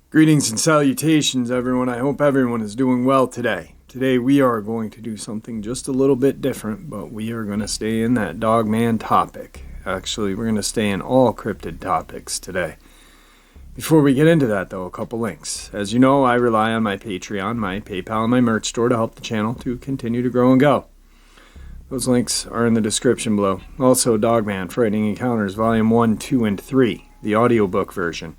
Greetings and salutations, everyone. I hope everyone is doing well today. Today we are going to do something just a little bit different, but we are going to stay in that Dogman topic. Actually, we're going to stay in all cryptid topics today. Before we get into that, though, a couple links. As you know, I rely on my Patreon, my PayPal, and my merch store to help the channel to continue to grow and go. Those links are in the description below. Also, Dogman, Frightening Encounters, Volume 1, 2, and 3, the audiobook version.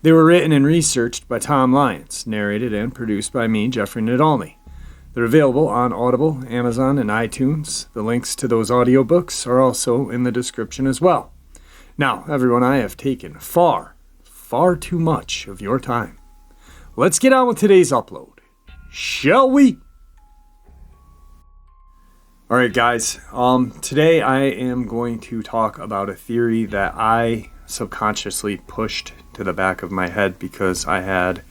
They were written and researched by Tom Lyons, narrated and produced by me, Jeffrey Nadolny. They're available on Audible, Amazon, and iTunes. The links to those audiobooks are also in the description as well. Now, everyone, I have taken far too much of your time. Let's get on with today's upload, shall we? Alright guys, today I am going to talk about a theory that I subconsciously pushed to the back of my head because I had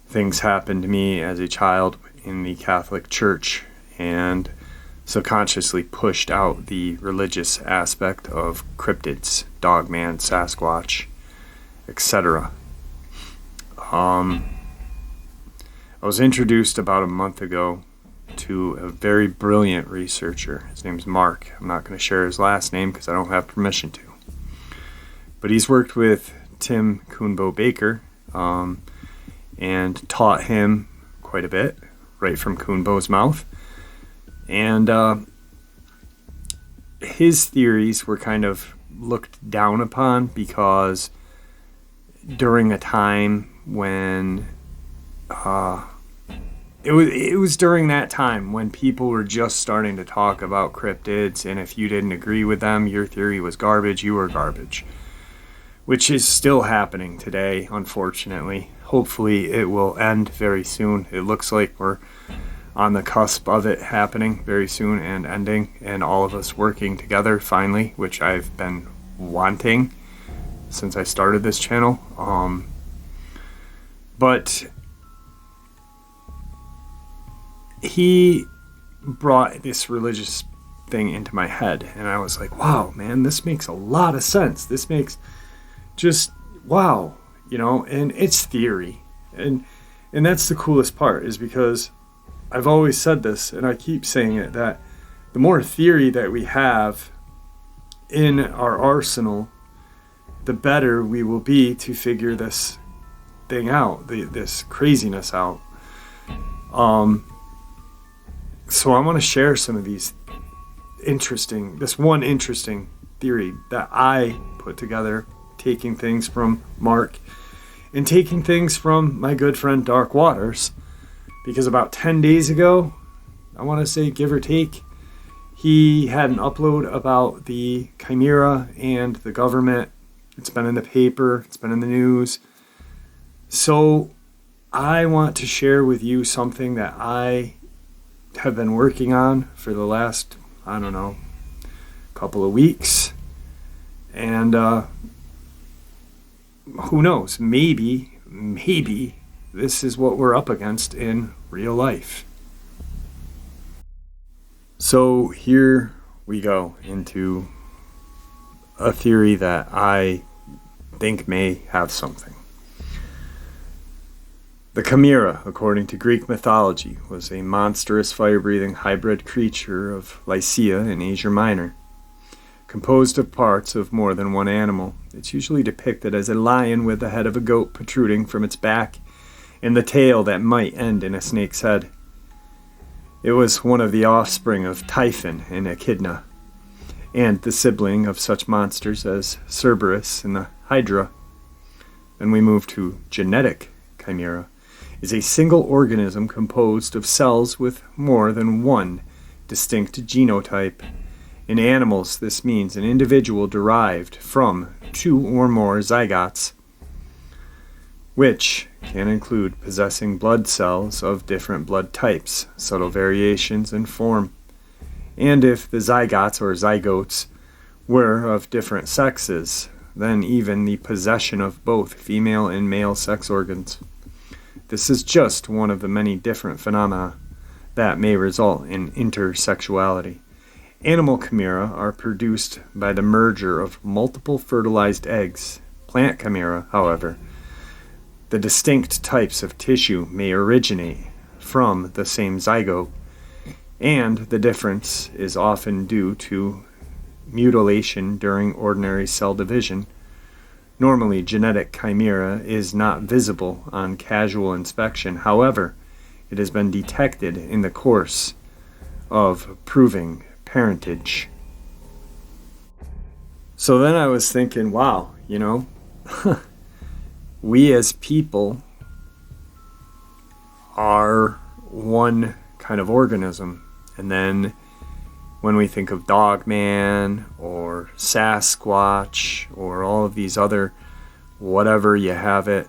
things happen to me as a child in the Catholic Church and subconsciously pushed out the religious aspect of cryptids, Dogman, Sasquatch, etc. I was introduced about a month ago to a very brilliant researcher. His name's Mark. I'm not going to share his last name because I don't have permission to. But he's worked with Tim Coonbo Baker and taught him quite a bit right from Coonbo's mouth. And his theories were kind of looked down upon because during a time when it was during that time when people were just starting to talk about cryptids, and if you didn't agree with them, your theory was garbage, you were garbage. Which is still happening today, unfortunately. Hopefully it will end very soon. It looks like we're on the cusp of it happening very soon and ending, and all of us working together finally, which I've been wanting since I started this channel. But he brought this religious thing into my head, and I was like, wow, man, this makes a lot of sense. This makes just, wow, and it's theory. And that's the coolest part, is because I've always said this, and I keep saying it, that the more theory that we have in our arsenal, the better we will be to figure this thing out, this craziness out. So I want to share some of this one interesting theory that I put together, taking things from Mark and taking things from my good friend Dark Waters, because about 10 days ago, I want to say give or take, he had an upload about the Chimera and the government. It's been in the paper, it's been in the news. So I want to share with you something that I have been working on for the last, couple of weeks. And who knows, maybe this is what we're up against in real life. So here we go into a theory that I think may have something. The Chimera, according to Greek mythology, was a monstrous fire-breathing hybrid creature of Lycia in Asia Minor. Composed of parts of more than one animal, it's usually depicted as a lion with the head of a goat protruding from its back and the tail that might end in a snake's head. It was one of the offspring of Typhon and Echidna, and the sibling of such monsters as Cerberus and the Hydra. Then we move to genetic Chimera, is a single organism composed of cells with more than one distinct genotype. In animals, this means an individual derived from two or more zygotes, which can include possessing blood cells of different blood types, subtle variations in form, and if the zygotes or zygotes were of different sexes, then even the possession of both female and male sex organs. This is just one of the many different phenomena that may result in intersexuality, Animal chimera are produced by the merger of multiple fertilized eggs. Plant chimera, however, the distinct types of tissue may originate from the same zygote, and the difference is often due to mutilation during ordinary cell division. Normally, genetic chimera is not visible on casual inspection. However, it has been detected in the course of proving parentage. So then I was thinking, wow, we as people are one kind of organism. And then when we think of Dogman or Sasquatch or all of these other whatever you have it,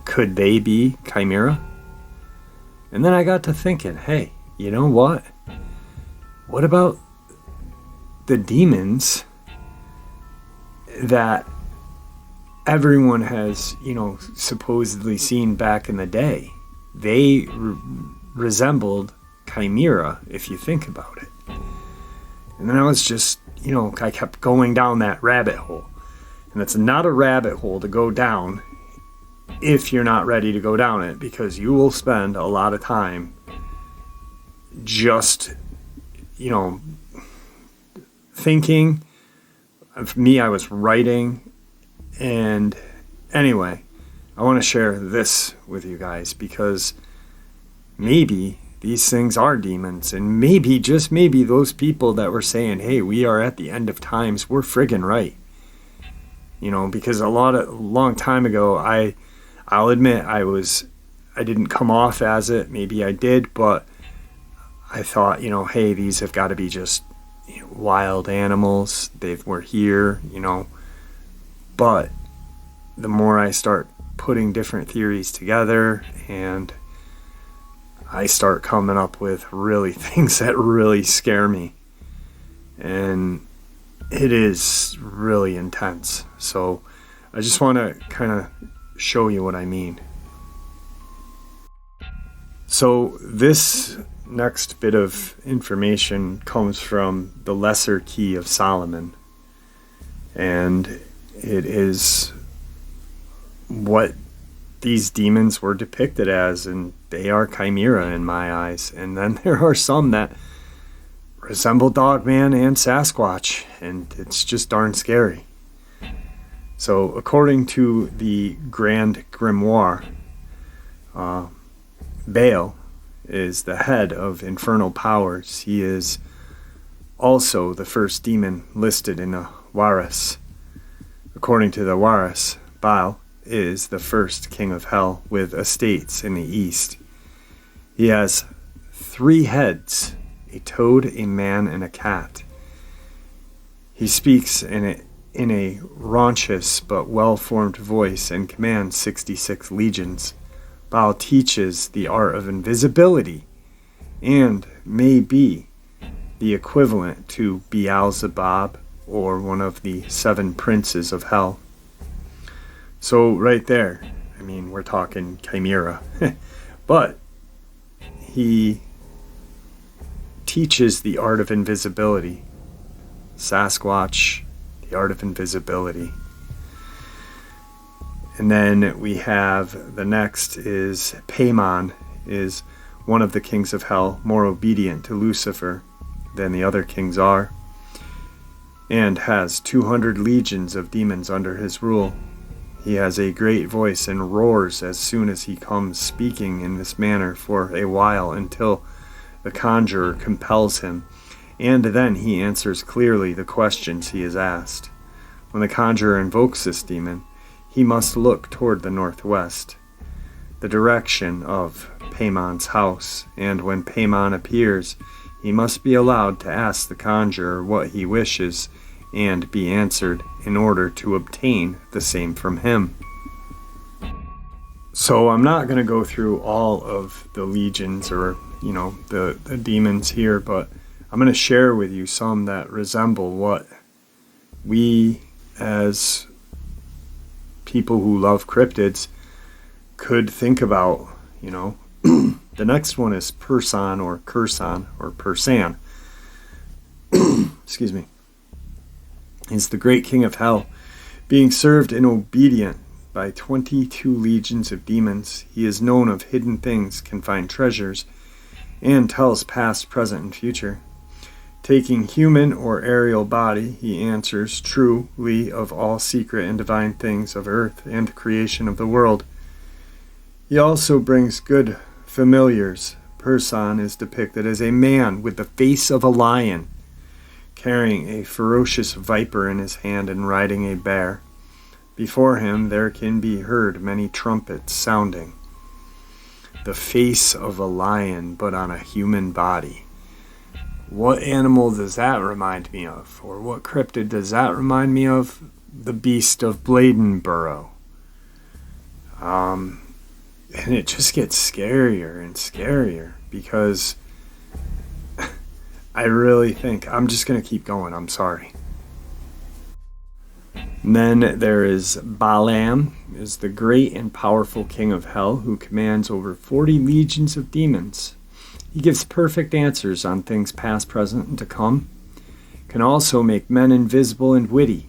could they be chimera? And then I got to thinking, hey, you know what? What about the demons that everyone has, supposedly seen back in the day? They resembled chimera, if you think about it. And then I was just, I kept going down that rabbit hole. And it's not a rabbit hole to go down if you're not ready to go down it, because you will spend a lot of time just, thinking. For me, I was writing. And anyway, I want to share this with you guys, because maybe these things are demons, and maybe, just maybe, those people that were saying, hey, we are at the end of times, were friggin' right. Because a long time ago, I'll admit I didn't come off as it. Maybe I did, but I thought, hey, these have got to be just wild animals. We're here, But the more I start putting different theories together, and I start coming up with really things that really scare me. And it is really intense. So I just want to kind of show you what I mean. So this next bit of information comes from the Lesser Key of Solomon, and it is what these demons were depicted as, and they are chimera in my eyes. And then there are some that resemble Dogman and Sasquatch, and it's just darn scary. So according to the Grand Grimoire, Baal is the head of infernal powers. He is also the first demon listed in the Waris. According to the Waris, Baal is the first king of hell with estates in the east. He has 3 heads, a toad, a man, and a cat. He speaks in a raunchous but well-formed voice and commands 66 legions. Baal teaches the art of invisibility and may be the equivalent to Beelzebub or one of the 7 princes of hell. So right there, we're talking chimera. But he teaches the art of invisibility. Sasquatch, the art of invisibility. And then we have the next is Paimon, is one of the kings of hell, more obedient to Lucifer than the other kings are, and has 200 legions of demons under his rule. He has a great voice and roars as soon as he comes, speaking in this manner for a while until the conjurer compels him, and then he answers clearly the questions he is asked. When the conjurer invokes this demon, he must look toward the northwest, the direction of Paimon's house, and when Paimon appears, he must be allowed to ask the conjurer what he wishes and be answered in order to obtain the same from him. So I'm not going to go through all of the legions or, the demons here, but I'm going to share with you some that resemble what we as people who love cryptids could think about, The next one is Person or Curson or Persan. Excuse me. He's the great king of hell, being served and obedient by 22 legions of demons. He is known of hidden things, can find treasures, and tells past, present, and future. Taking human or aerial body, he answers truly of all secret and divine things of earth and the creation of the world. He also brings good familiars. Person is depicted as a man with the face of a lion, carrying a ferocious viper in his hand and riding a bear. Before him there can be heard many trumpets sounding. The face of a lion, but on a human body. What animal does that remind me of? Or what cryptid does that remind me of? The beast of Bladenborough. And it just gets scarier and scarier because I really think I'm just going to keep going. I'm sorry. And then there is Balaam, is the great and powerful king of hell who commands over 40 legions of demons. He gives perfect answers on things past, present, and to come. Can also make men invisible and witty.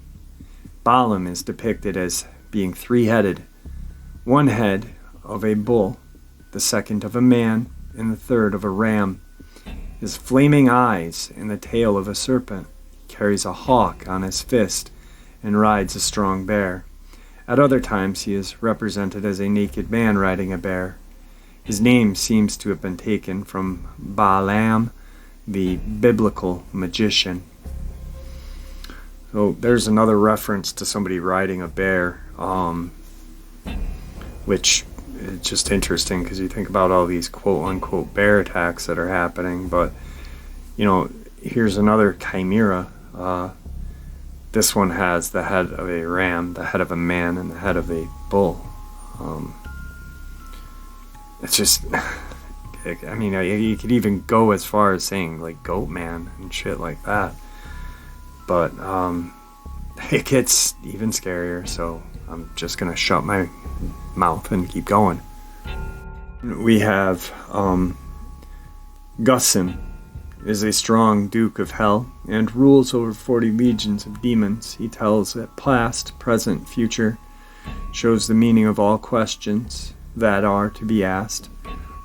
Balaam is depicted as being three-headed. One head of a bull, the second of a man, and the third of a ram. His flaming eyes and the tail of a serpent. He carries a hawk on his fist and rides a strong bear. At other times he is represented as a naked man riding a bear. His name seems to have been taken from Balaam, the biblical magician. So there's another reference to somebody riding a bear, which is just interesting because you think about all these quote-unquote bear attacks that are happening. But, here's another chimera. This one has the head of a ram, the head of a man, and the head of a bull. It's just, you could even go as far as saying like goat man and shit like that. But it gets even scarier, so I'm just going to shut my mouth and keep going. We have Gussin is a strong duke of hell and rules over 40 legions of demons. He tells that past, present, future, shows the meaning of all questions that are to be asked,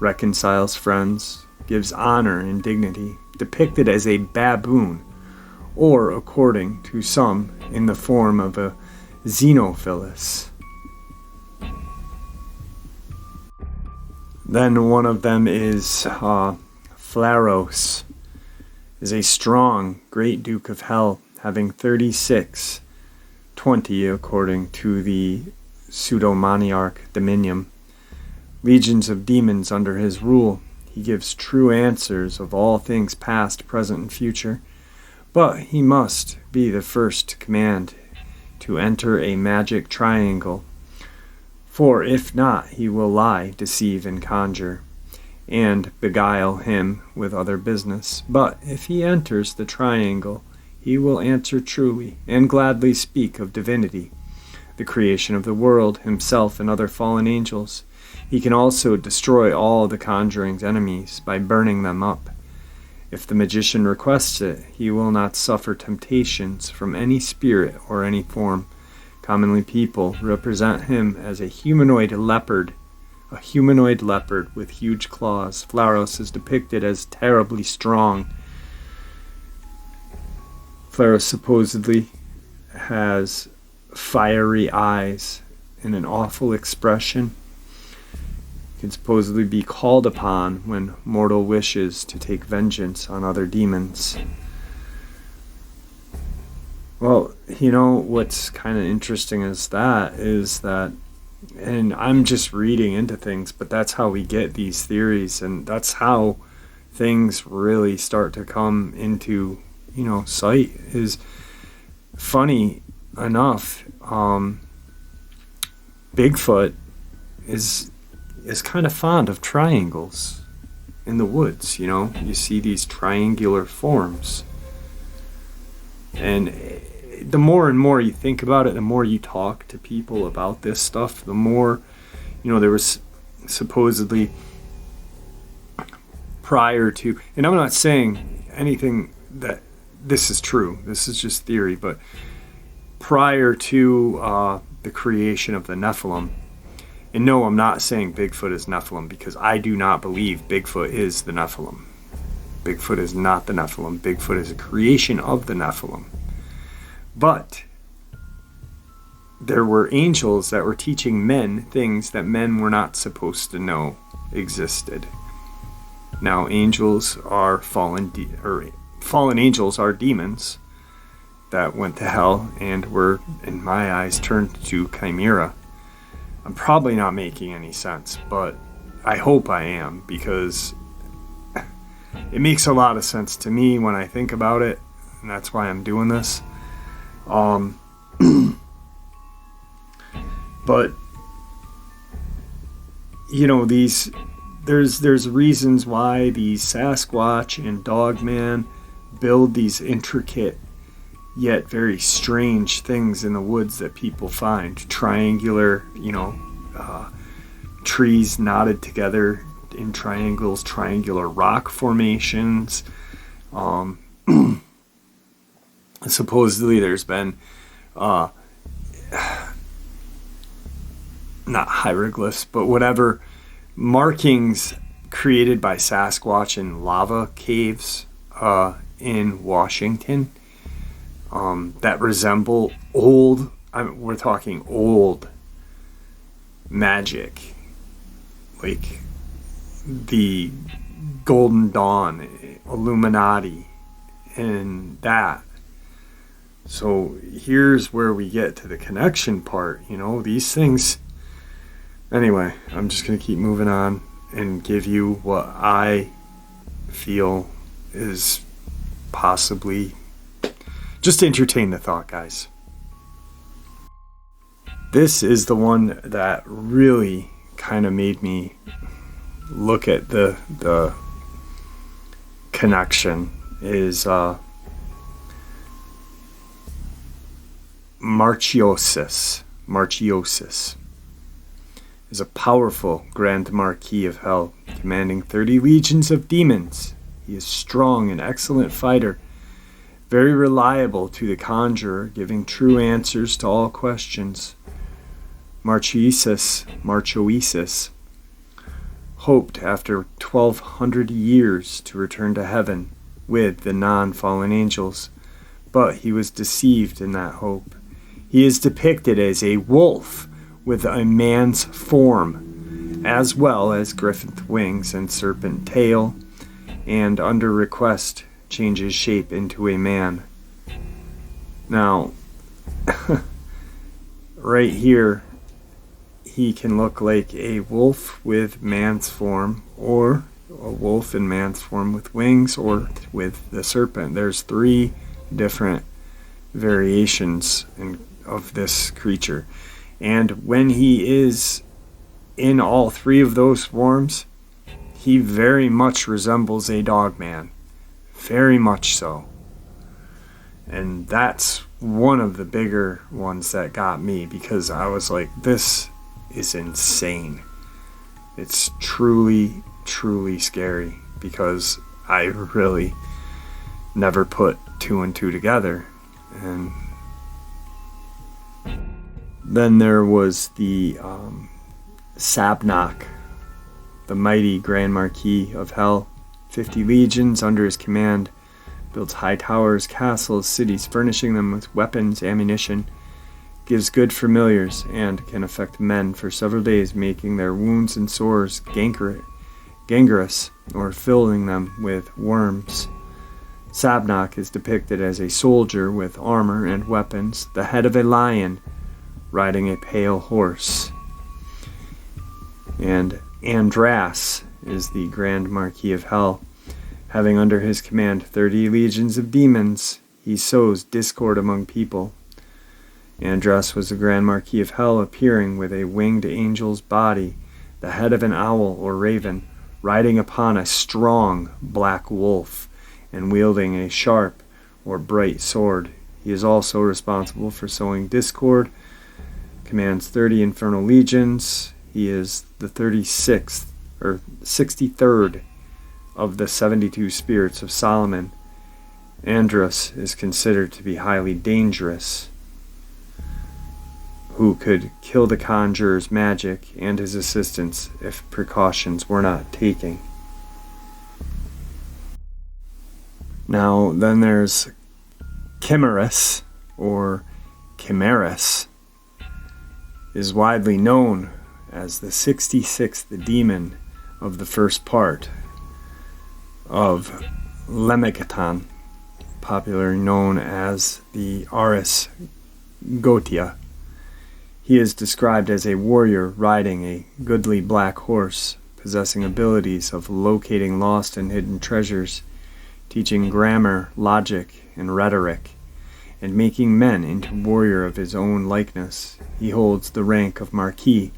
reconciles friends, gives honor and dignity, depicted as a baboon, or, according to some, in the form of a xenophilus. Then one of them is Phalaros, is a strong, great duke of hell, having 36, 20 according to the pseudomoniarch Dominium. Legions of demons under his rule. He gives true answers of all things past, present, and future. But he must be the first to command to enter a magic triangle. For if not, he will lie, deceive, and conjure, and beguile him with other business. But if he enters the triangle, he will answer truly, and gladly speak of divinity, the creation of the world, himself, and other fallen angels. He can also destroy all the conjuring's enemies by burning them up. If the magician requests it, he will not suffer temptations from any spirit or any form. Commonly people represent him as a humanoid leopard with huge claws. Phalaros is depicted as terribly strong. Phalaros supposedly has fiery eyes and an awful expression. Can supposedly be called upon when mortal wishes to take vengeance on other demons. Well, what's kind of interesting is that, and I'm just reading into things, but that's how we get these theories, and that's how things really start to come into, sight. Is funny enough, Bigfoot is kind of fond of triangles in the woods. You see these triangular forms, and the more and more you think about it, the more you talk to people about this stuff, the more, there was supposedly prior to, and I'm not saying anything that this is true, this is just theory, but prior to the creation of the Nephilim, and no, I'm not saying Bigfoot is Nephilim, because I do not believe Bigfoot is the Nephilim. Bigfoot is not the Nephilim. Bigfoot is a creation of the Nephilim. But there were angels that were teaching men things that men were not supposed to know existed. Now, angels are fallen angels are demons that went to hell and were, in my eyes, turned to Chimera. I'm probably not making any sense, but I hope I am, because it makes a lot of sense to me when I think about it, and that's why I'm doing this. But you know, there's reasons why these Sasquatch and Dogman build these intricate yet very strange things in the woods that people find. Triangular, trees knotted together in triangles, triangular rock formations. Supposedly there's been not hieroglyphs, but whatever markings created by Sasquatch in lava caves in Washington that resemble old, we're talking old magic, like the Golden Dawn, Illuminati, and that. So here's where we get to the connection part, these things. Anyway, I'm just going to keep moving on and give you what I feel is possibly, just to entertain the thought, guys. This is the one that really kind of made me look at the connection, is Marchiosis is a powerful Grand Marquis of Hell, commanding 30 legions of demons. He is strong and excellent fighter, very reliable to the conjurer, giving true answers to all questions. Marchiosis hoped after 1,200 years to return to heaven with the non-fallen angels, but he was deceived in that hope. He is depicted as a wolf with a man's form, as well as griffin wings and serpent tail, and under request changes shape into a man. Now, right here, he can look like a wolf with man's form, or a wolf in man's form with wings, or with the serpent. There's 3 different variations of this creature. And when he is in all 3 of those forms, he very much resembles a Dogman. Very much so. And that's one of the bigger ones that got me, because I was like, this is insane. It's truly, truly scary, because I really never put 2 and 2 together. And then there was the Sabnok, the mighty Grand Marquis of Hell. 50 legions under his command, builds high towers, castles, cities, furnishing them with weapons, ammunition, gives good familiars, and can affect men for several days, making their wounds and sores gangrenous, or filling them with worms. Sabnok is depicted as a soldier with armor and weapons, the head of a lion, riding a pale horse. And Andras is the Grand Marquis of Hell. Having under his command 30 legions of demons, he sows discord among people. Andras was the Grand Marquis of Hell, appearing with a winged angel's body, the head of an owl or raven, riding upon a strong black wolf, and wielding a sharp or bright sword. He is also responsible for sowing discord, commands 30 infernal legions. He is the 36th or 63rd of the 72 spirits of Solomon, Andros is considered to be highly dangerous, who could kill the conjurer's magic and his assistants if precautions were not taken. Now, then there's Chimeras, or Chimeras, is widely known as the 66th demon of the first part of Lemmicaton, popularly known as the Aris Gotia. He is described as a warrior riding a goodly black horse, possessing abilities of locating lost and hidden treasures, teaching grammar, logic, and rhetoric, and making men into warrior of his own likeness. He holds the rank of Marquis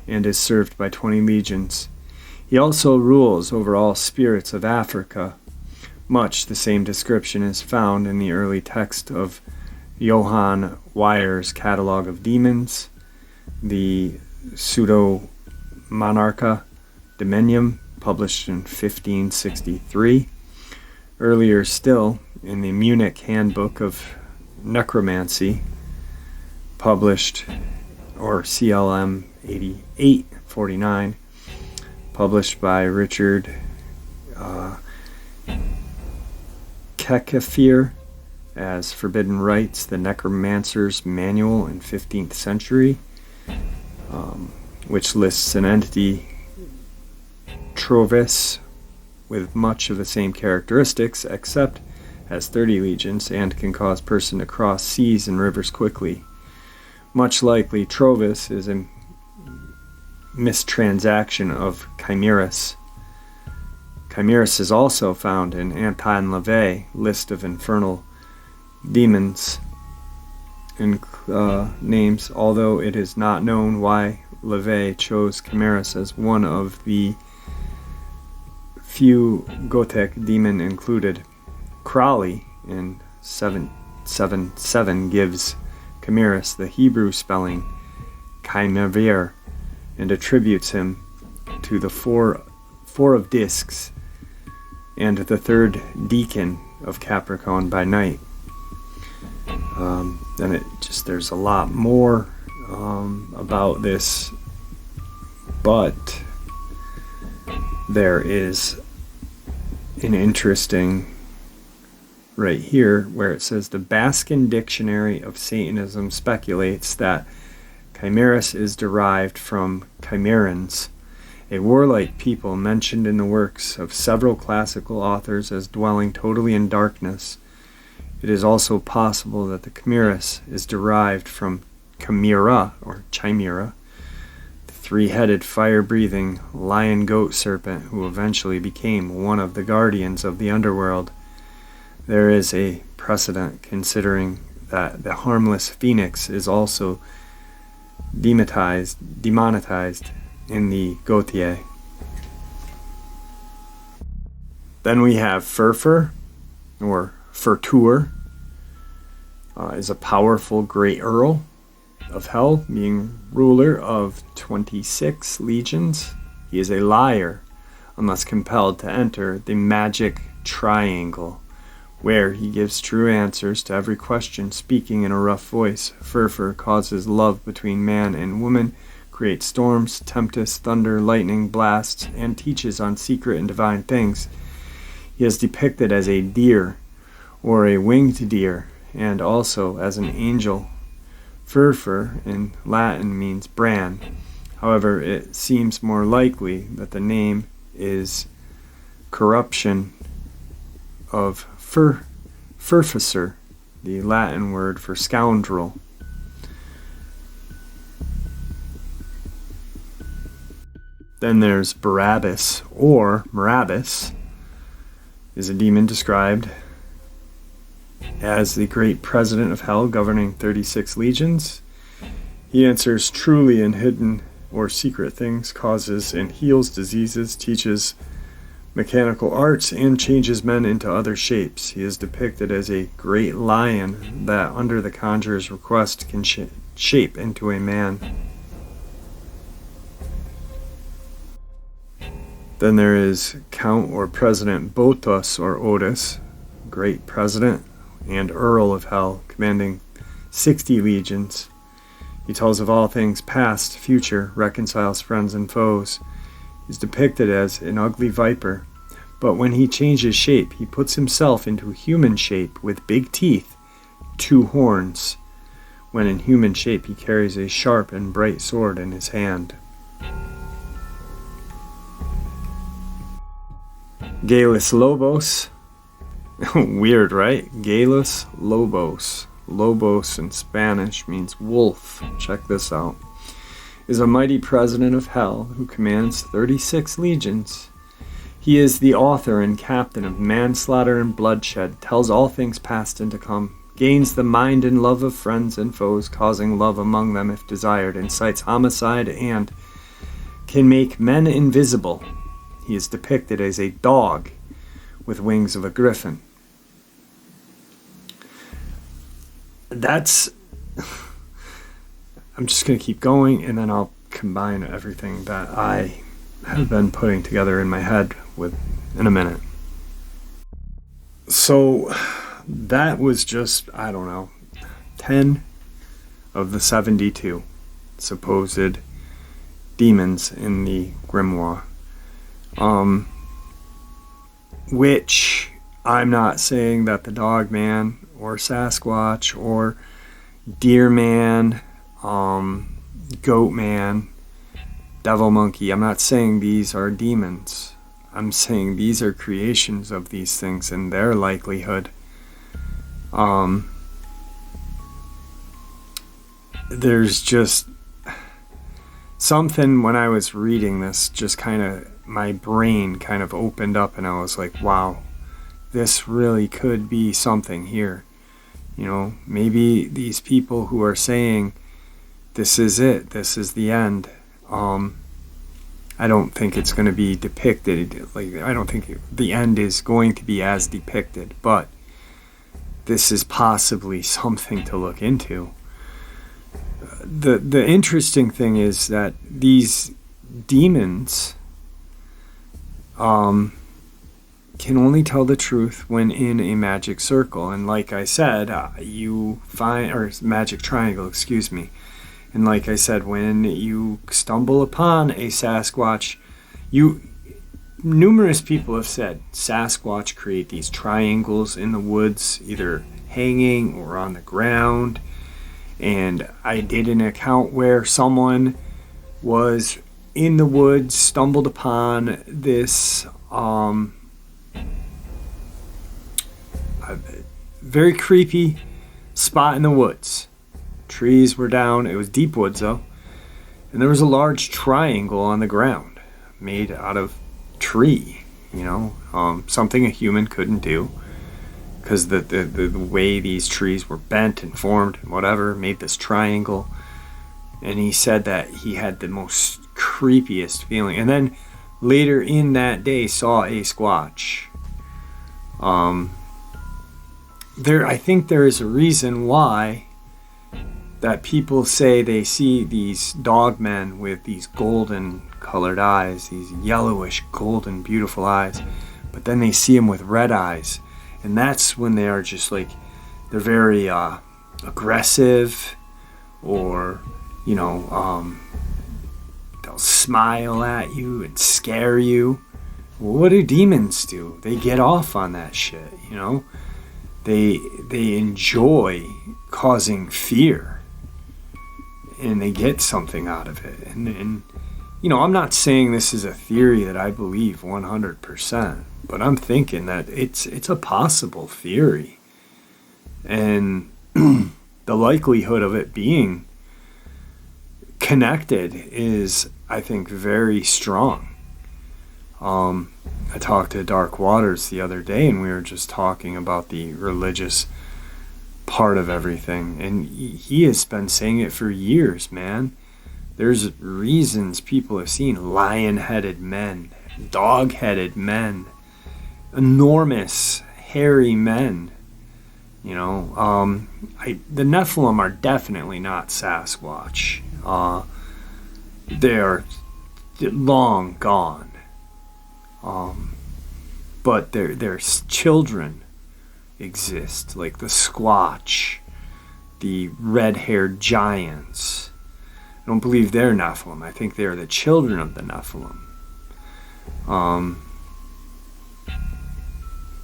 and is served by 20 legions. He also rules over all spirits of Africa. Much the same description is found in the early text of Johann Weyer's Catalogue of Demons, the Pseudo-Monarcha Demonium, published in 1563. Earlier still, in the Munich Handbook of Necromancy, published, or CLM 8849, published by Richard Kekefir as Forbidden Rites, the Necromancer's Manual in 15th century, which lists an entity, Trovis, with much of the same characteristics, except has 30 legions and can cause person to cross seas and rivers quickly. Much likely, Trovis is a mistransaction of Chimeras. Chimeras is also found in Anton LaVey list of infernal demons and names, although it is not known why LaVey chose Chimeras as one of the few Gothic demon included. Crowley in 777 gives Chimeras the Hebrew spelling Chimever and attributes him to the four of discs and the third deacon of Capricorn by night. And there's a lot more about this, but there is an interesting right here where it says the Baskin Dictionary of Satanism speculates that Chimeras is derived from Chimerans, a warlike people mentioned in the works of several classical authors as dwelling totally in darkness. It is also possible that the Chimeras is derived from Chimera, or Chimera, the three-headed fire-breathing lion-goat serpent who eventually became one of the guardians of the underworld. There is a precedent considering that the harmless phoenix is also demonetized in the Gautier. Then we have Furfur, or Furtur, is a powerful great earl of hell, being ruler of 26 legions. He is a liar unless compelled to enter the magic triangle, where he gives true answers to every question, speaking in a rough voice. Furfur causes love between man and woman, creates storms, tempests, thunder, lightning, blasts, and teaches on secret and divine things. He is depicted as a deer, or a winged deer, and also as an angel. Furfur in Latin means bran. However, it seems more likely that the name is corruption of furficer, the Latin word for scoundrel. Then there's Barabbas, or Barabbas, is a demon described as the great president of hell governing 36 legions. He answers truly in hidden or secret things, causes and heals diseases, teaches mechanical arts, and changes men into other shapes. He is depicted as a great lion that, under the conjurer's request, can shape into a man. Then there is Count or President Botus or Otis, great president, and Earl of Hell, commanding 60 legions. He tells of all things past, future, reconciles friends and foes. He's depicted as an ugly viper, but when he changes shape, he puts himself into human shape with big teeth, 2 horns. When in human shape, he carries a sharp and bright sword in his hand. Galus Lobos. Weird, right? Galus Lobos. Lobos in Spanish means wolf. Check this out. Is a mighty president of hell who commands 36 legions. He is the author and captain of manslaughter and bloodshed, tells all things past and to come, gains the mind and love of friends and foes, causing love among them if desired, incites homicide, and can make men invisible. He is depicted as a dog with wings of a griffin. That's... I'm just going to keep going, and then I'll combine everything that I have been putting together in my head in a minute. So that was just, I don't know, 10 of the 72 supposed demons in the grimoire. Which I'm not saying that the Dogman or Sasquatch or Deer Man, Goat Man, Devil Monkey, I'm not saying these are demons. I'm saying these are creations of these things in their likelihood. There's just something when I was reading this, just kind of, my brain kind of opened up and I was like, wow, this really could be something here. You know, maybe these people who are saying, this is it, this is the end. I don't think it's going to be depicted, like, I don't think the end is going to be as depicted, but this is possibly something to look into. The interesting thing is that these demons can only tell the truth when in a magic circle, and like I said, you find, or magic triangle, excuse me. And like I said, when you stumble upon a Sasquatch, numerous people have said Sasquatch create these triangles in the woods, either hanging or on the ground. And I did an account where someone was in the woods, stumbled upon this very creepy spot in the woods. Trees were down. It was deep woods though, and there was a large triangle on the ground made out of tree, you know, something a human couldn't do, because the way these trees were bent and formed and whatever made this triangle. And he said that he had the most creepiest feeling, and then later in that day saw a squatch. I think there is a reason why that people say they see these dogmen with these golden colored eyes, these yellowish golden beautiful eyes, but then they see them with red eyes, and that's when they are just like, they're very aggressive, or you know, they'll smile at you and scare you. Well, what do demons do? They get off on that shit, you know. They enjoy causing fear, and they get something out of it. And you know, I'm not saying this is a theory that I believe 100%, but I'm thinking that it's a possible theory, and the likelihood of it being connected is, I think, very strong. I talked to Dark Waters the other day, and we were just talking about the religious part of everything, and he has been saying it for years, man. There's reasons people have seen lion-headed men, dog-headed men, enormous, hairy men. You know, the Nephilim are definitely not Sasquatch. They're long gone. But their children exist, like the Squatch, the red-haired giants. I don't believe they're Nephilim. I think they're the children of the Nephilim.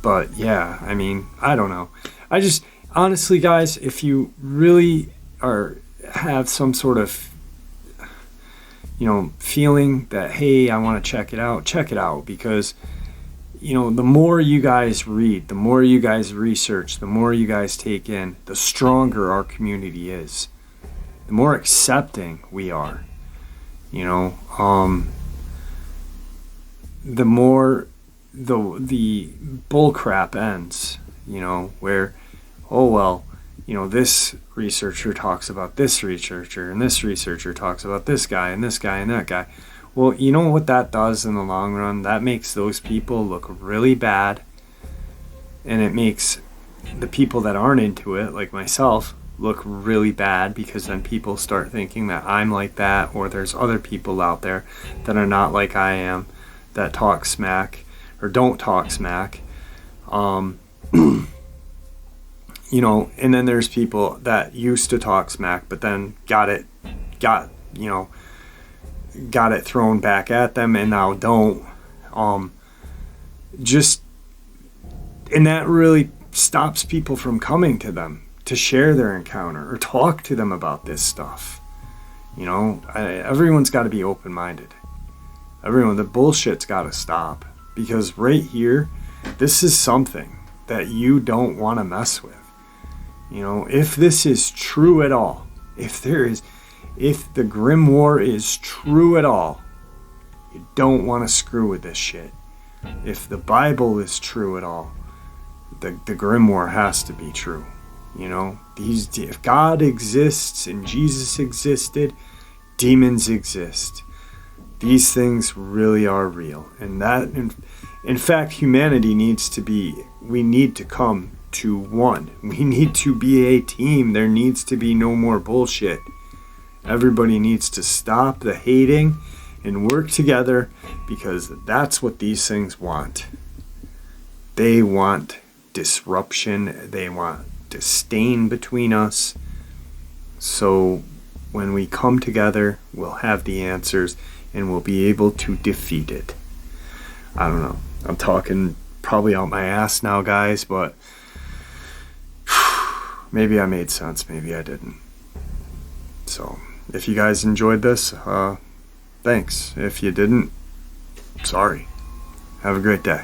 But yeah, I mean, I don't know. I just, honestly, guys, if you really have some sort of, feeling that, hey, I want to check it out, because, the more you guys read, the more you guys research, the more you guys take in, the stronger our community is. The more accepting we are, the more the bull crap ends, where, oh, well, this researcher talks about this researcher, and this researcher talks about this guy and this guy and that guy. Well, you know what that does in the long run? That makes those people look really bad, and it makes the people that aren't into it, like myself, look really bad, because then people start thinking that I'm like that, or there's other people out there that are not like I am, that talk smack or don't talk smack. And then there's people that used to talk smack, but then got it thrown back at them, and now don't. And that really stops people from coming to them to share their encounter or talk to them about this stuff. Everyone's got to be open-minded. The bullshit's got to stop, because right here, this is something that you don't want to mess with. If this is true at all, if the grimoire is true at all, you don't want to screw with this shit. If the Bible is true at all, the grimoire has to be true. If God exists and Jesus existed, demons exist. These things really are real. And that, in fact, humanity we need to come to one. We need to be a team. There needs to be no more bullshit. Everybody needs to stop the hating and work together, because that's what these things want. They want disruption. They want disdain between us. So when we come together, we'll have the answers and we'll be able to defeat it. I don't know. I'm talking probably out my ass now, guys, but maybe I made sense, maybe I didn't. So, if you guys enjoyed this, thanks. If you didn't, sorry. Have a great day.